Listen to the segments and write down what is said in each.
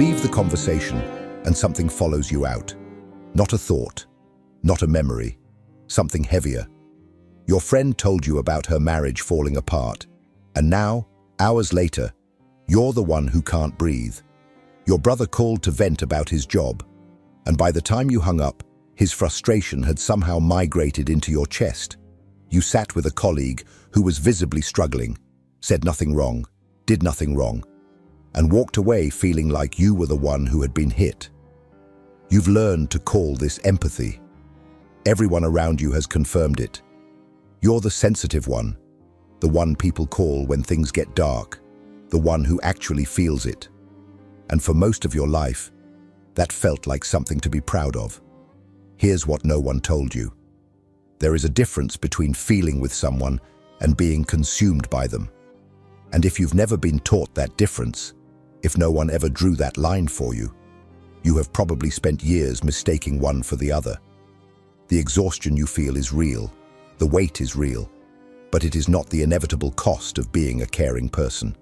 leave the conversation and something follows you out. Not a thought, not a memory, something heavier. Your friend told you about her marriage falling apart, and now, hours later, you're the one who can't breathe. Your brother called to vent about his job, and by the time you hung up, his frustration had somehow migrated into your chest. You sat with a colleague who was visibly struggling, said nothing wrong, did nothing wrong, and walked away feeling like you were the one who had been hit. You've learned to call this empathy. Everyone around you has confirmed it. You're the sensitive one, the one people call when things get dark, the one who actually feels it. And for most of your life, that felt like something to be proud of. Here's what no one told you. There is a difference between feeling with someone and being consumed by them. And if you've never been taught that difference, if no one ever drew that line for you, you have probably spent years mistaking one for the other. The exhaustion you feel is real, the weight is real, but it is not the inevitable cost of being a caring person.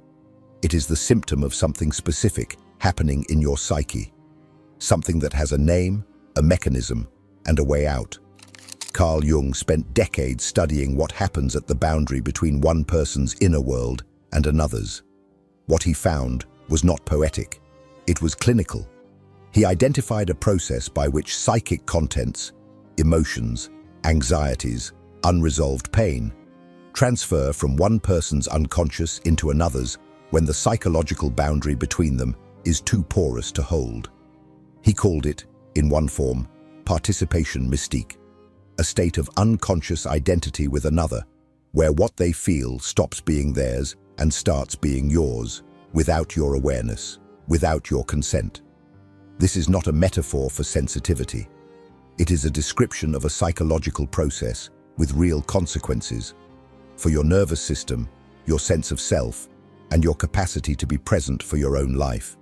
It is the symptom of something specific happening in your psyche, something that has a name, a mechanism, and a way out. Carl Jung spent decades studying what happens at the boundary between one person's inner world and another's. What he found was not poetic, it was clinical. He identified a process by which psychic contents, emotions, anxieties, unresolved pain, transfer from one person's unconscious into another's when the psychological boundary between them is too porous to hold. He called it, in one form, participation mystique, a state of unconscious identity with another, where what they feel stops being theirs and starts being yours, without your awareness, without your consent. This is not a metaphor for sensitivity. It is a description of a psychological process with real consequences for your nervous system, your sense of self, and your capacity to be present for your own life.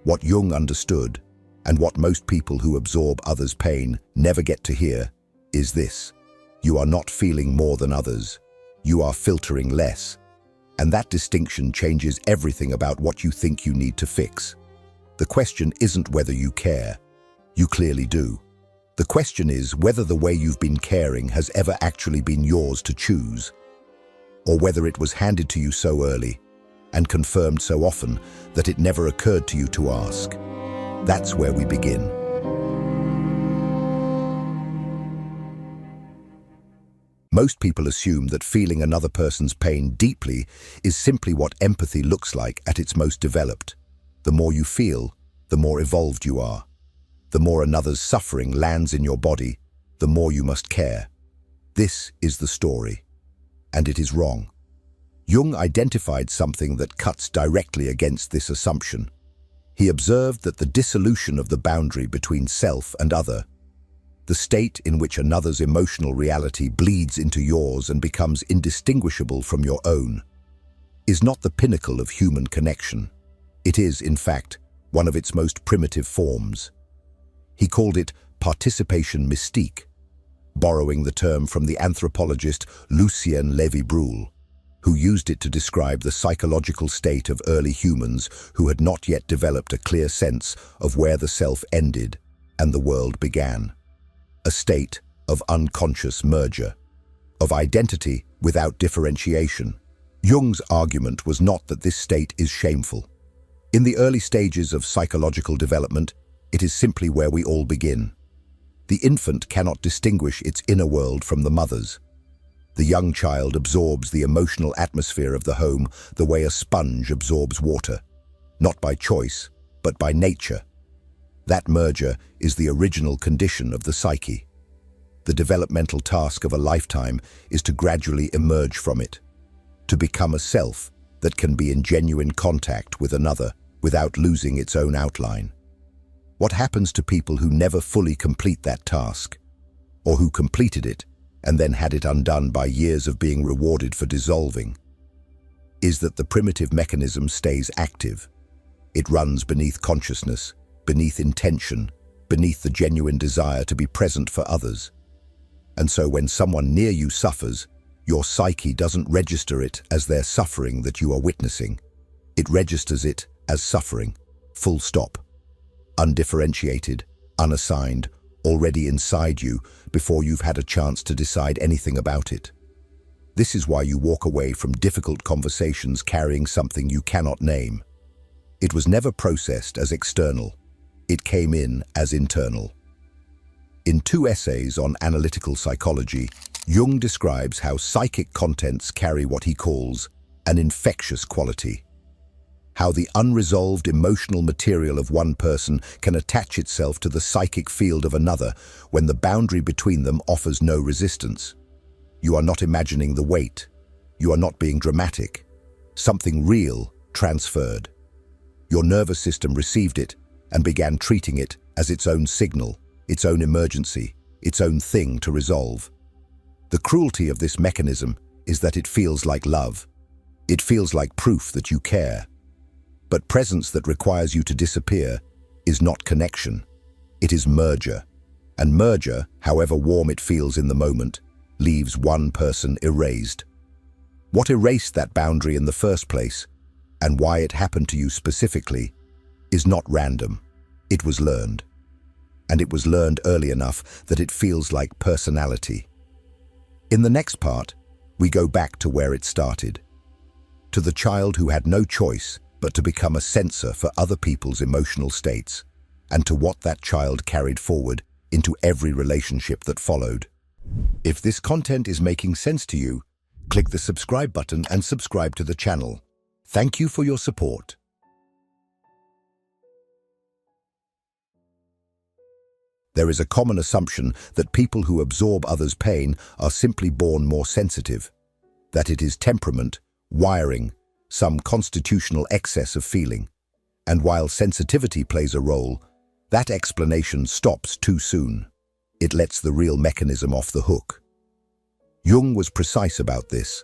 What Jung understood, and what most people who absorb others' pain never get to hear, is this: you are not feeling more than others, you are filtering less. And that distinction changes everything about what you think you need to fix. The question isn't whether you care. You clearly do. The question is whether the way you've been caring has ever actually been yours to choose, or whether it was handed to you so early and confirmed so often that it never occurred to you to ask. That's where we begin. Most people assume that feeling another person's pain deeply is simply what empathy looks like at its most developed. The more you feel, the more evolved you are. The more another's suffering lands in your body, the more you must care. This is the story, and it is wrong. Jung identified something that cuts directly against this assumption. He observed that the dissolution of the boundary between self and other, the state in which another's emotional reality bleeds into yours and becomes indistinguishable from your own, is not the pinnacle of human connection. It is, in fact, one of its most primitive forms. He called it participation mystique, borrowing the term from the anthropologist Lucien Lévy-Bruhl, who used it to describe the psychological state of early humans who had not yet developed a clear sense of where the self ended and the world began. A state of unconscious merger, of identity without differentiation. Jung's argument was not that this state is shameful. In the early stages of psychological development, it is simply where we all begin. The infant cannot distinguish its inner world from the mother's. The young child absorbs the emotional atmosphere of the home the way a sponge absorbs water, not by choice, but by nature. That merger is the original condition of the psyche. The developmental task of a lifetime is to gradually emerge from it, to become a self that can be in genuine contact with another without losing its own outline. What happens to people who never fully complete that task, or who completed it and then had it undone by years of being rewarded for dissolving, is that the primitive mechanism stays active. It runs beneath consciousness, beneath intention, beneath the genuine desire to be present for others. And so when someone near you suffers, your psyche doesn't register it as their suffering that you are witnessing. It registers it as suffering, Full stop. Undifferentiated, unassigned, already inside you before you've had a chance to decide anything about it. This is why you walk away from difficult conversations carrying something you cannot name. It was never processed as external. It came in as internal. In 2 essays on analytical psychology, Jung describes how psychic contents carry what he calls an infectious quality. How the unresolved emotional material of one person can attach itself to the psychic field of another when the boundary between them offers no resistance. You are not imagining the weight. You are not being dramatic. Something real transferred. Your nervous system received it and began treating it as its own signal, its own emergency, its own thing to resolve. The cruelty of this mechanism is that it feels like love. It feels like proof that you care. But presence that requires you to disappear is not connection. It is merger. And merger, however warm it feels in the moment, leaves one person erased. What erased that boundary in the first place, and why it happened to you specifically, is not random. It was learned. And it was learned early enough that it feels like personality. In the next part, we go back to where it started. To the child who had no choice but to become a censor for other people's emotional states, and to what that child carried forward into every relationship that followed. If this content is making sense to you, click the subscribe button and subscribe to the channel. Thank you for your support. There is a common assumption that people who absorb others' pain are simply born more sensitive, that it is temperament, wiring, some constitutional excess of feeling. And while sensitivity plays a role, that explanation stops too soon. It lets the real mechanism off the hook. Jung was precise about this.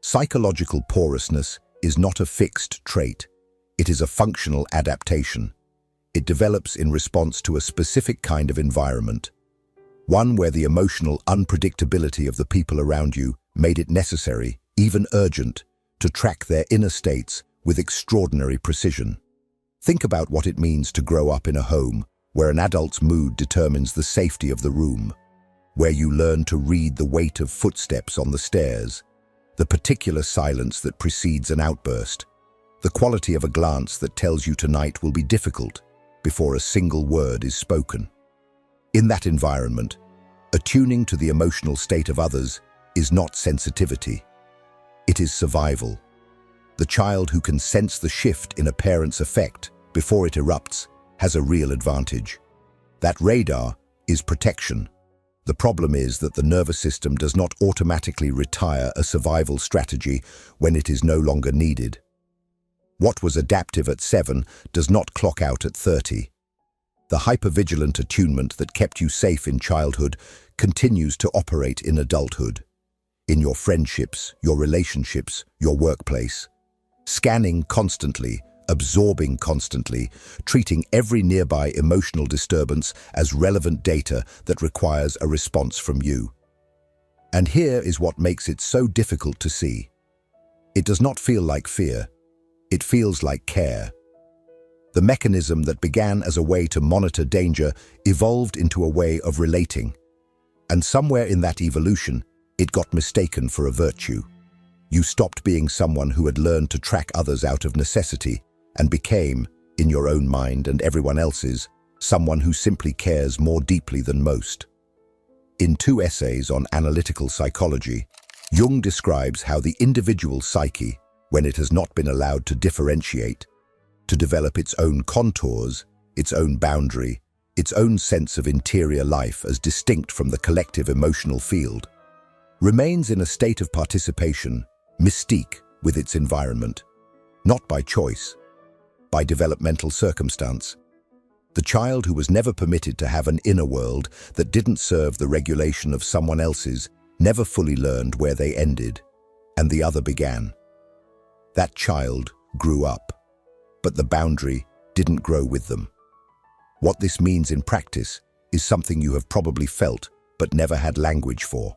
Psychological porousness is not a fixed trait. It is a functional adaptation. It develops in response to a specific kind of environment, one where the emotional unpredictability of the people around you made it necessary, even urgent, to track their inner states with extraordinary precision. Think about what it means to grow up in a home where an adult's mood determines the safety of the room, where you learn to read the weight of footsteps on the stairs, the particular silence that precedes an outburst, the quality of a glance that tells you tonight will be difficult before a single word is spoken. In that environment, attuning to the emotional state of others is not sensitivity. It is survival. The child who can sense the shift in a parent's affect before it erupts has a real advantage. That radar is protection. The problem is that the nervous system does not automatically retire a survival strategy when it is no longer needed. What was adaptive at 7 does not clock out at 30. The hypervigilant attunement that kept you safe in childhood continues to operate in adulthood. In your friendships, your relationships, your workplace. Scanning constantly, absorbing constantly, treating every nearby emotional disturbance as relevant data that requires a response from you. And here is what makes it so difficult to see. It does not feel like fear. It feels like care. The mechanism that began as a way to monitor danger evolved into a way of relating. And somewhere in that evolution, it got mistaken for a virtue. You stopped being someone who had learned to track others out of necessity and became, in your own mind and everyone else's, someone who simply cares more deeply than most. In 2 essays on analytical psychology, Jung describes how the individual psyche, when it has not been allowed to differentiate, to develop its own contours, its own boundary, its own sense of interior life as distinct from the collective emotional field, remains in a state of participation, mystique, with its environment, not by choice, by developmental circumstance. The child who was never permitted to have an inner world that didn't serve the regulation of someone else's never fully learned where they ended, and the other began. That child grew up, but the boundary didn't grow with them. What this means in practice is something you have probably felt but never had language for.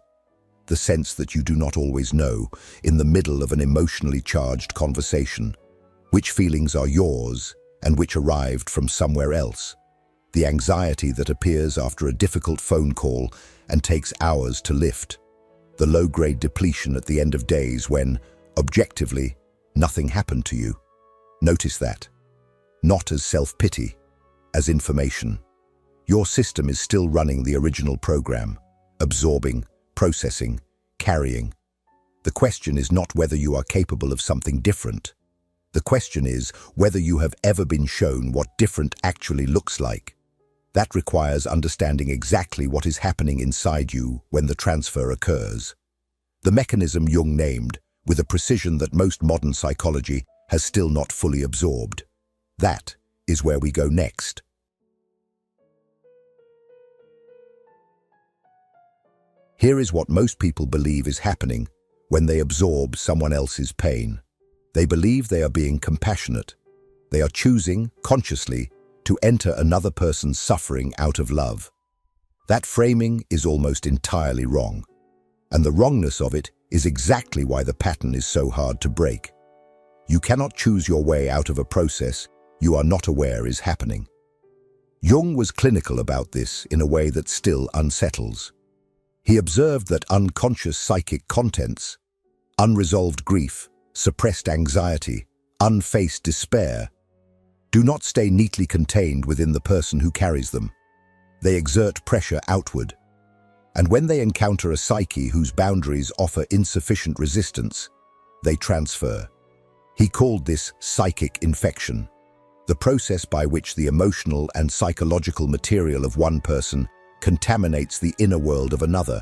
The sense that you do not always know, in the middle of an emotionally charged conversation, which feelings are yours and which arrived from somewhere else. The anxiety that appears after a difficult phone call and takes hours to lift. The low-grade depletion at the end of days when, objectively, nothing happened to you. Notice that. Not as self-pity, as information. Your system is still running the original program, absorbing, processing, carrying. The question is not whether you are capable of something different. The question is whether you have ever been shown what different actually looks like. That requires understanding exactly what is happening inside you when the transfer occurs. The mechanism Jung named, with a precision that most modern psychology has still not fully absorbed. That is where we go next. Here is what most people believe is happening when they absorb someone else's pain. They believe they are being compassionate. They are choosing, consciously, to enter another person's suffering out of love. That framing is almost entirely wrong. And the wrongness of it is exactly why the pattern is so hard to break. You cannot choose your way out of a process you are not aware is happening. Jung was clinical about this in a way that still unsettles. He observed that unconscious psychic contents, unresolved grief, suppressed anxiety, unfaced despair, do not stay neatly contained within the person who carries them. They exert pressure outward. And when they encounter a psyche whose boundaries offer insufficient resistance, they transfer. He called this psychic infection, the process by which the emotional and psychological material of one person contaminates the inner world of another,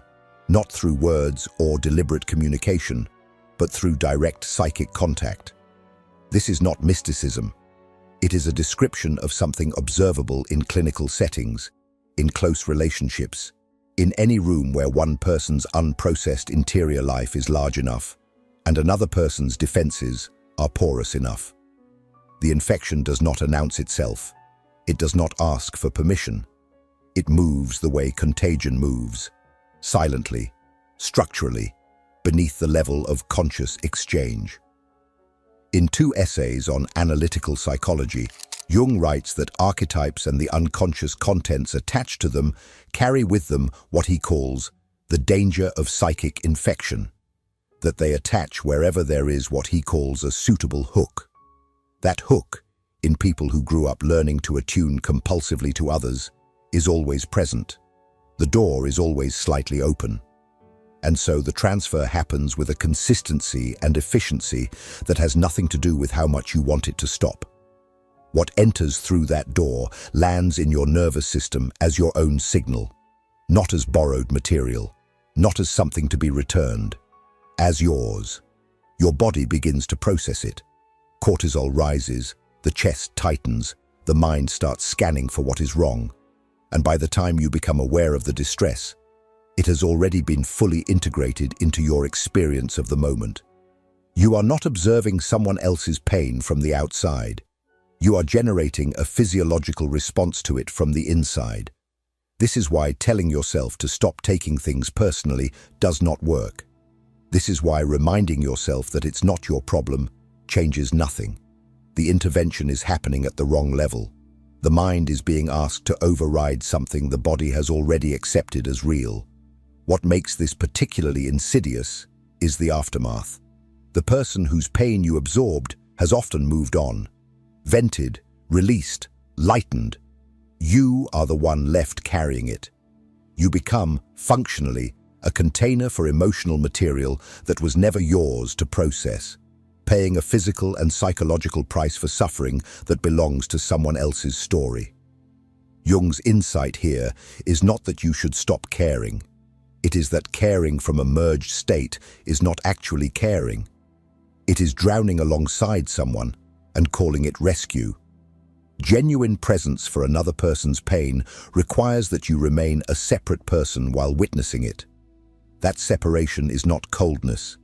not through words or deliberate communication, but through direct psychic contact. This is not mysticism. It is a description of something observable in clinical settings, in close relationships, in any room where one person's unprocessed interior life is large enough, and another person's defenses are porous enough. The infection does not announce itself. It does not ask for permission. It moves the way contagion moves, silently, structurally, beneath the level of conscious exchange. In 2 essays on analytical psychology, Jung writes that archetypes and the unconscious contents attached to them carry with them what he calls the danger of psychic infection, that they attach wherever there is what he calls a suitable hook. That hook, in people who grew up learning to attune compulsively to others, is always present. The door is always slightly open. And so the transfer happens with a consistency and efficiency that has nothing to do with how much you want it to stop. What enters through that door lands in your nervous system as your own signal, not as borrowed material, not as something to be returned, as yours. Your body begins to process it. Cortisol rises, the chest tightens, the mind starts scanning for what is wrong. And by the time you become aware of the distress, it has already been fully integrated into your experience of the moment. You are not observing someone else's pain from the outside. You are generating a physiological response to it from the inside. This is why telling yourself to stop taking things personally does not work. This is why reminding yourself that it's not your problem changes nothing. The intervention is happening at the wrong level. The mind is being asked to override something the body has already accepted as real. What makes this particularly insidious is the aftermath. The person whose pain you absorbed has often moved on, vented, released, lightened. You are the one left carrying it. You become, functionally, a container for emotional material that was never yours to process, paying a physical and psychological price for suffering that belongs to someone else's story. Jung's insight here is not that you should stop caring. It is that caring from a merged state is not actually caring. It is drowning alongside someone and calling it rescue. Genuine presence for another person's pain requires that you remain a separate person while witnessing it. That separation is not coldness.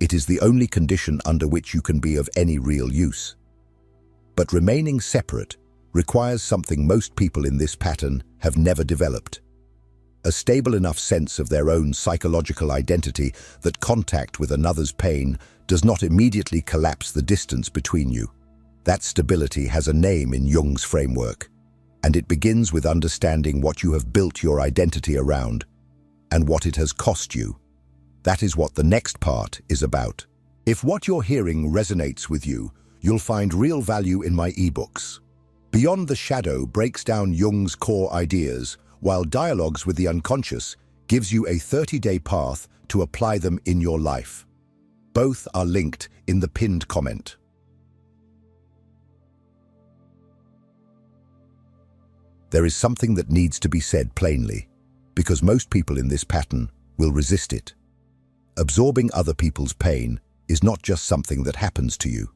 It is the only condition under which you can be of any real use. But remaining separate requires something most people in this pattern have never developed. A stable enough sense of their own psychological identity that contact with another's pain does not immediately collapse the distance between you. That stability has a name in Jung's framework, and it begins with understanding what you have built your identity around and what it has cost you. That is what the next part is about. If what you're hearing resonates with you, you'll find real value in my ebooks. Beyond the Shadow breaks down Jung's core ideas, while Dialogues with the Unconscious gives you a 30-day path to apply them in your life. Both are linked in the pinned comment. There is something that needs to be said plainly, because most people in this pattern will resist it. Absorbing other people's pain is not just something that happens to you.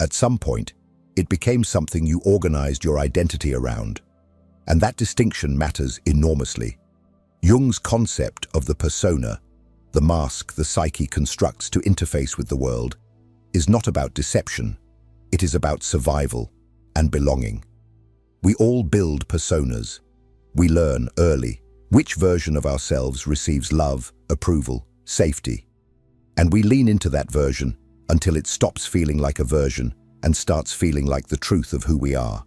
At some point, it became something you organized your identity around. And that distinction matters enormously. Jung's concept of the persona, the mask the psyche constructs to interface with the world, is not about deception. It is about survival and belonging. We all build personas. We learn early which version of ourselves receives love, approval, safety. And we lean into that version until it stops feeling like a version and starts feeling like the truth of who we are.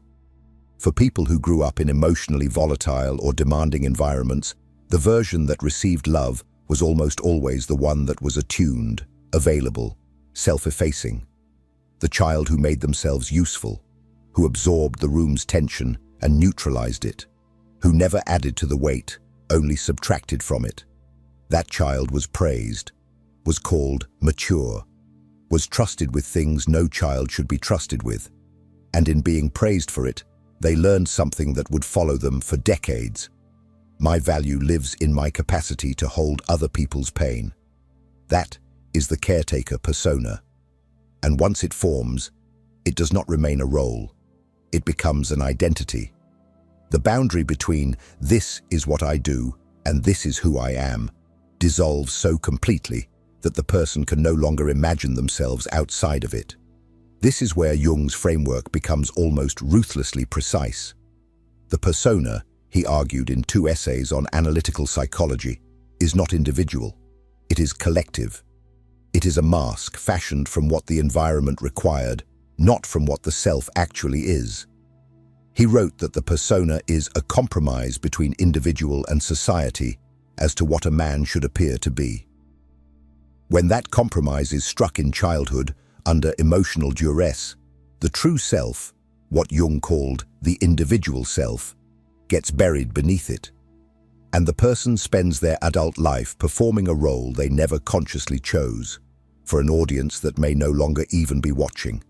For people who grew up in emotionally volatile or demanding environments, the version that received love was almost always the one that was attuned, available, self-effacing. The child who made themselves useful, who absorbed the room's tension and neutralized it, who never added to the weight, only subtracted from it. That child was praised, was called mature, was trusted with things no child should be trusted with, and in being praised for it, they learned something that would follow them for decades. My value lives in my capacity to hold other people's pain. That is the caretaker persona. And once it forms, it does not remain a role. It becomes an identity. The boundary between this is what I do and this is who I am dissolves so completely that the person can no longer imagine themselves outside of it. This is where Jung's framework becomes almost ruthlessly precise. The persona, he argued in 2 essays on analytical psychology, is not individual. It is collective. It is a mask fashioned from what the environment required, not from what the self actually is. He wrote that the persona is a compromise between individual and society as to what a man should appear to be. When that compromise is struck in childhood, under emotional duress, the true self, what Jung called the individual self, gets buried beneath it, and the person spends their adult life performing a role they never consciously chose, for an audience that may no longer even be watching.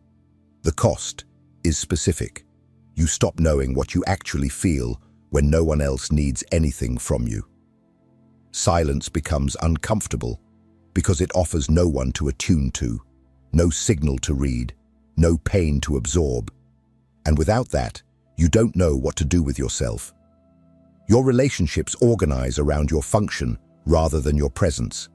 The cost is specific. You stop knowing what you actually feel when no one else needs anything from you. Silence becomes uncomfortable because it offers no one to attune to, no signal to read, no pain to absorb. And without that, you don't know what to do with yourself. Your relationships organize around your function rather than your presence.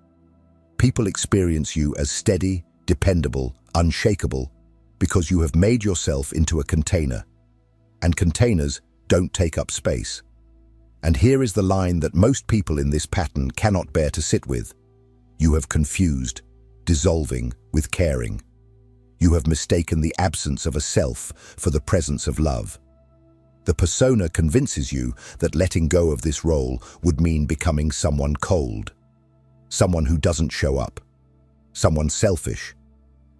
People experience you as steady, dependable, unshakable, because you have made yourself into a container. And containers don't take up space. And here is the line that most people in this pattern cannot bear to sit with. You have confused dissolving with caring. You have mistaken the absence of a self for the presence of love. The persona convinces you that letting go of this role would mean becoming someone cold, someone who doesn't show up, someone selfish.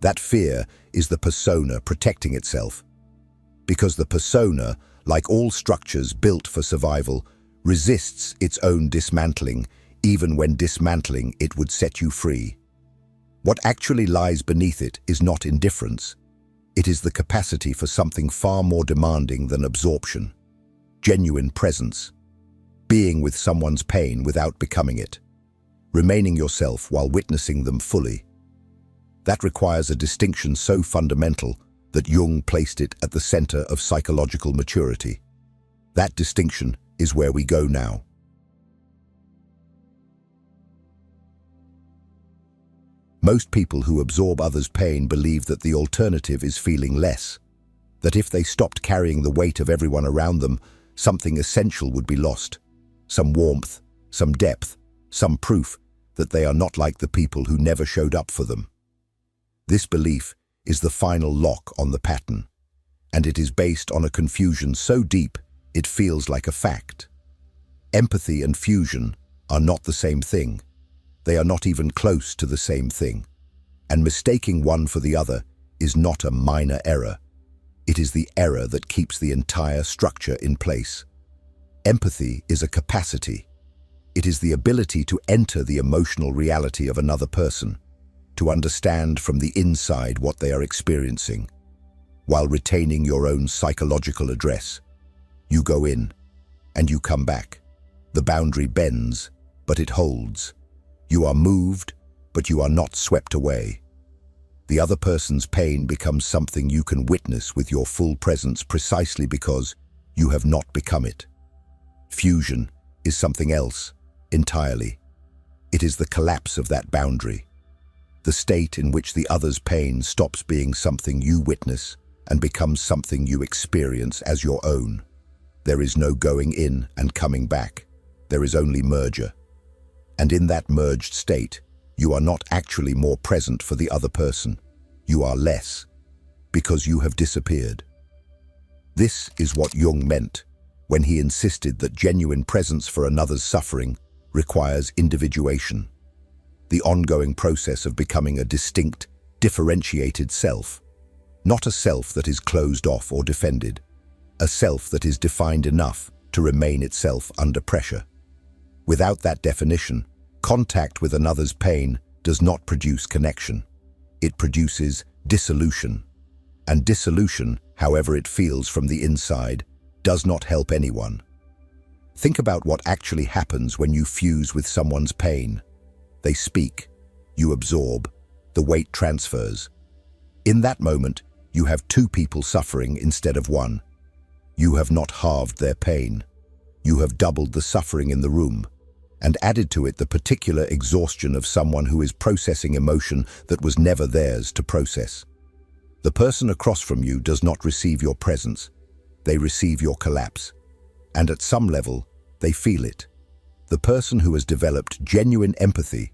That fear is the persona protecting itself. Because the persona, like all structures built for survival, resists its own dismantling, even when dismantling it would set you free. What actually lies beneath it is not indifference. It is the capacity for something far more demanding than absorption. Genuine presence. Being with someone's pain without becoming it. Remaining yourself while witnessing them fully. That requires a distinction so fundamental that Jung placed it at the center of psychological maturity. That distinction is where we go now. Most people who absorb others' pain believe that the alternative is feeling less, that if they stopped carrying the weight of everyone around them, something essential would be lost, some warmth, some depth, some proof that they are not like the people who never showed up for them. This belief is the final lock on the pattern. and it is based on a confusion so deep it feels like a fact. Empathy and fusion are not the same thing. They are not even close to the same thing. And mistaking one for the other is not a minor error. It is the error that keeps the entire structure in place. Empathy is a capacity. It is the ability to enter the emotional reality of another person, to understand from the inside what they are experiencing, while retaining your own psychological address. You go in, and you come back. The boundary bends, but it holds. You are moved, but you are not swept away. The other person's pain becomes something you can witness with your full presence precisely because you have not become it. Fusion is something else, entirely. It is the collapse of that boundary, the state in which the other's pain stops being something you witness and becomes something you experience as your own. There is no going in and coming back. There is only merger. And in that merged state, you are not actually more present for the other person. You are less, because you have disappeared. This is what Jung meant when he insisted that genuine presence for another's suffering requires individuation, the ongoing process of becoming a distinct, differentiated self, not a self that is closed off or defended, a self that is defined enough to remain itself under pressure. Without that definition, contact with another's pain does not produce connection. It produces dissolution. And dissolution, however it feels from the inside, does not help anyone. Think about what actually happens when you fuse with someone's pain. They speak, you absorb, the weight transfers. In that moment, you have two people suffering instead of one. You have not halved their pain. You have doubled the suffering in the room, and added to it the particular exhaustion of someone who is processing emotion that was never theirs to process. The person across from you does not receive your presence. They receive your collapse. And at some level, they feel it. The person who has developed genuine empathy,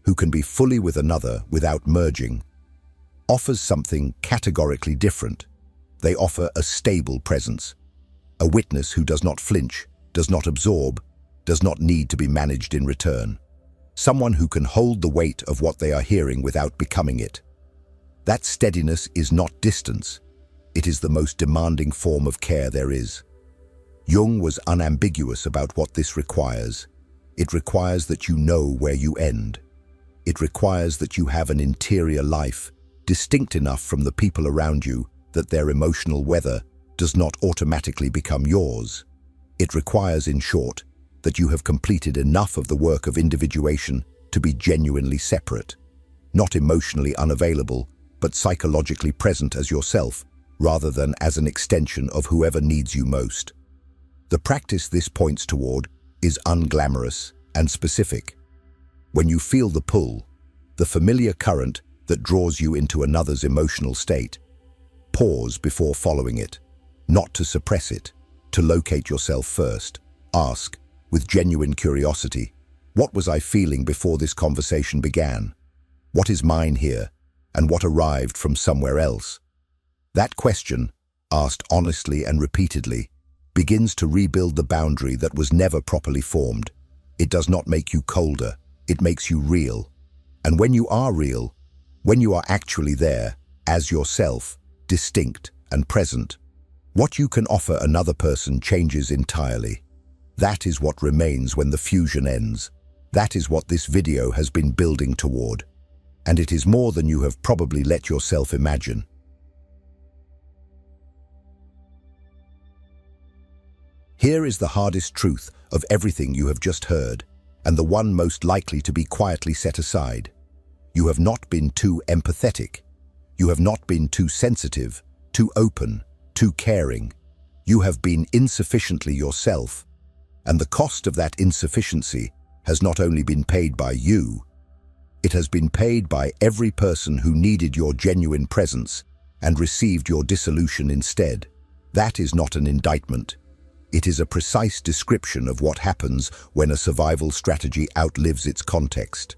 who can be fully with another without merging, offers something categorically different. They offer a stable presence, a witness who does not flinch, does not absorb, does not need to be managed in return. Someone who can hold the weight of what they are hearing without becoming it. That steadiness is not distance. It is the most demanding form of care there is. Jung was unambiguous about what this requires. It requires that you know where you end. It requires that you have an interior life, distinct enough from the people around you that their emotional weather does not automatically become yours. It requires, in short, that you have completed enough of the work of individuation to be genuinely separate, not emotionally unavailable, but psychologically present as yourself, rather than as an extension of whoever needs you most. The practice this points toward is unglamorous and specific. When you feel the pull, the familiar current that draws you into another's emotional state, pause before following it, not to suppress it, to locate yourself first. Ask, with genuine curiosity, what was I feeling before this conversation began? What is mine here, and what arrived from somewhere else? That question, asked honestly and repeatedly, begins to rebuild the boundary that was never properly formed. It does not make you colder, it makes you real. And when you are real, when you are actually there, as yourself, distinct and present, what you can offer another person changes entirely. That is what remains when the fusion ends. That is what this video has been building toward. And it is more than you have probably let yourself imagine. Here is the hardest truth of everything you have just heard, and the one most likely to be quietly set aside. You have not been too empathetic. You have not been too sensitive, too open, too caring. You have been insufficiently yourself, and the cost of that insufficiency has not only been paid by you, it has been paid by every person who needed your genuine presence and received your dissolution instead. That is not an indictment. It is a precise description of what happens when a survival strategy outlives its context.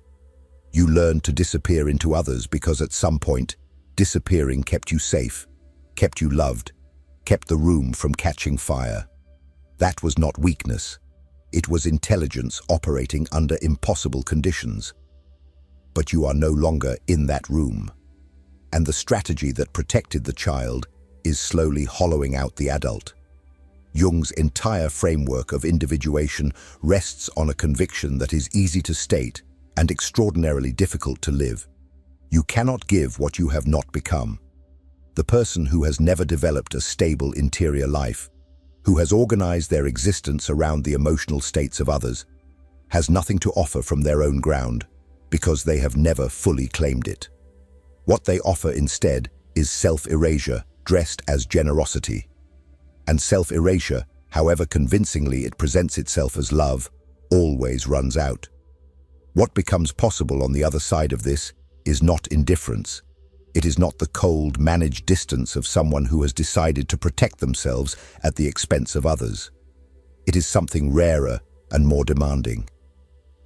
You learn to disappear into others because at some point, disappearing kept you safe, kept you loved, kept the room from catching fire. That was not weakness. It was intelligence operating under impossible conditions. But you are no longer in that room. And the strategy that protected the child is slowly hollowing out the adult. Jung's entire framework of individuation rests on a conviction that is easy to state and extraordinarily difficult to live. You cannot give what you have not become. The person who has never developed a stable interior life, who has organized their existence around the emotional states of others, has nothing to offer from their own ground because they have never fully claimed it. What they offer instead is self-erasure dressed as generosity. And self-erasure, however convincingly it presents itself as love, always runs out. What becomes possible on the other side of this is not indifference. It is not the cold, managed distance of someone who has decided to protect themselves at the expense of others. It is something rarer and more demanding.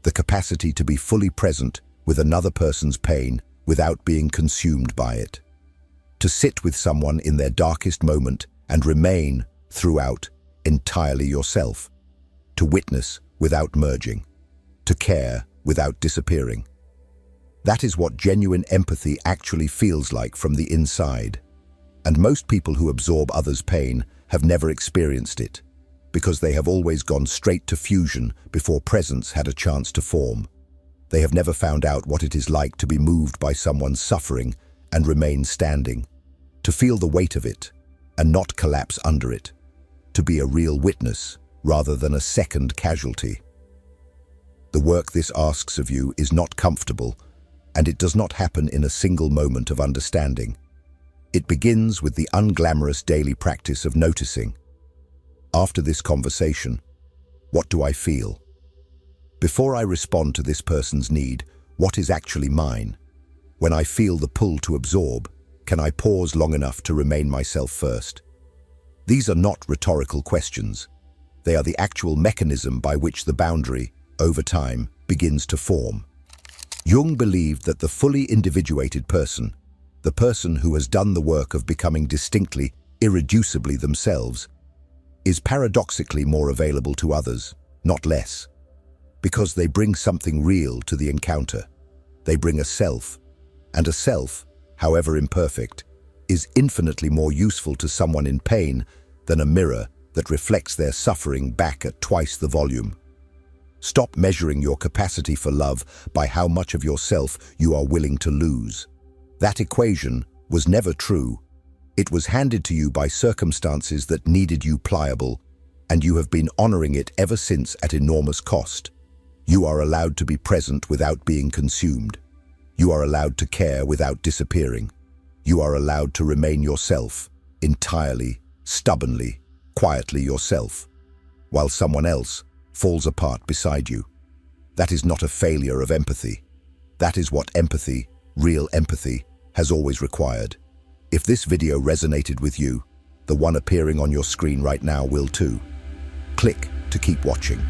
The capacity to be fully present with another person's pain without being consumed by it. To sit with someone in their darkest moment and remain, throughout, entirely yourself. To witness without merging. To care without disappearing. That is what genuine empathy actually feels like from the inside. And most people who absorb others' pain have never experienced it, because they have always gone straight to fusion before presence had a chance to form. They have never found out what it is like to be moved by someone's suffering and remain standing, to feel the weight of it and not collapse under it, to be a real witness rather than a second casualty. The work this asks of you is not comfortable, and it does not happen in a single moment of understanding. It begins with the unglamorous daily practice of noticing. After this conversation, what do I feel? Before I respond to this person's need, what is actually mine? When I feel the pull to absorb, can I pause long enough to remain myself first? These are not rhetorical questions. They are the actual mechanism by which the boundary, over time, begins to form. Jung believed that the fully individuated person, the person who has done the work of becoming distinctly, irreducibly themselves, is paradoxically more available to others, not less, because they bring something real to the encounter. They bring a self, and a self, however imperfect, is infinitely more useful to someone in pain than a mirror that reflects their suffering back at twice the volume. Stop measuring your capacity for love by how much of yourself you are willing to lose. That equation was never true. It was handed to you by circumstances that needed you pliable, and you have been honoring it ever since at enormous cost. You are allowed to be present without being consumed. You are allowed to care without disappearing. You are allowed to remain yourself, entirely, stubbornly, quietly yourself, while someone else falls apart beside you. That is not a failure of empathy. That is what empathy, real empathy, has always required. If this video resonated with you, the one appearing on your screen right now will too. Click to keep watching.